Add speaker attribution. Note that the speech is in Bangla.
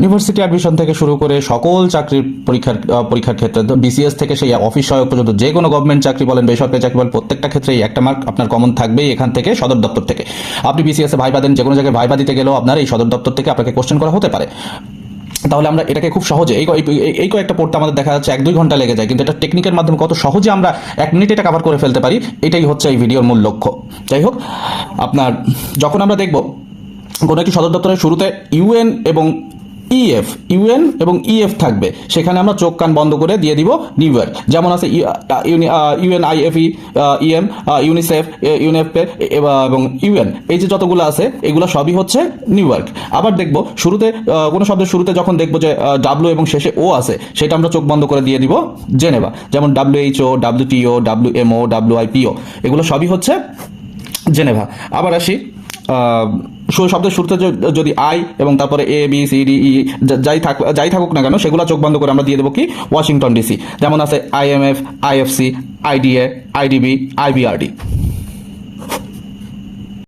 Speaker 1: ইউনিভার্সিটি অ্যাডমিশন থেকে শুরু করে সকল চাকরির পরীক্ষার ক্ষেত্রে বিসিএস থেকে সেই অফিস সহায়ক পর্যন্ত যে কোনো গভর্নমেন্ট চাকরি বলেন, বেসরকারি চাকরি বলেন, প্রত্যেকটা ক্ষেত্রেই একটা মার্ক আপনার কমন থাকবেই এখান থেকে, সদর দপ্তর থেকে। আপনি বিসিএস এ ভাইবা দেন, যে কোনো জায়গায় ভাইবা দিতে গেলেও আপনার এই সদর দপ্তর থেকে আপনাকে কোশ্চেন করা হতে পারে। তাহলে আমরা এটাকে খুব সহজে এই কয়েকটা পড়তে আমাদের দেখা যাচ্ছে 1-2 ঘন্টা লেগে যায়, কিন্তু এটা টেকনিকের মাধ্যমে কত সহজে আমরা 1 মিনিটে এটা কভার করে ফেলতে পারি, এটাই হচ্ছে এই ভিডিওর মূল লক্ষ্য। যাই হোক, আপনার যখন আমরা দেখব কোনো একটি সদর দপ্তরের শুরুতে ইউএন এবং ইএফ থাকবে, সেখানে আমরা চোখ কান বন্ধ করে দিয়ে দিব নিউ ইয়র্ক। যেমন আছে ইউএনআইএফই, ইএম, ইউনিসেফ, ইউনেফে এবং ইউএন, এই যে যতগুলো আছে এগুলো সবই হচ্ছে নিউ ইয়র্ক। আবার দেখব শুরুতে কোনো শব্দের শুরুতে যখন দেখব যে ডাব্লিউ এবং শেষে ও আছে, সেটা আমরা চোখ বন্ধ করে দিয়ে দিব জেনেভা। যেমন WHO, WTO, WMO, WIPO, এগুলো সবই হচ্ছে জেনেভা। আবার আসি শব্দের শুরুতে যদি আই এবং তারপরে ABCDE যাই থাকুক না কেন, সেগুলো চোখ বন্ধ করে আমরা দিয়ে দেবো কি ওয়াশিংটন DC। যেমন আছে IMF, IFC, IDA, IDB, IBRD।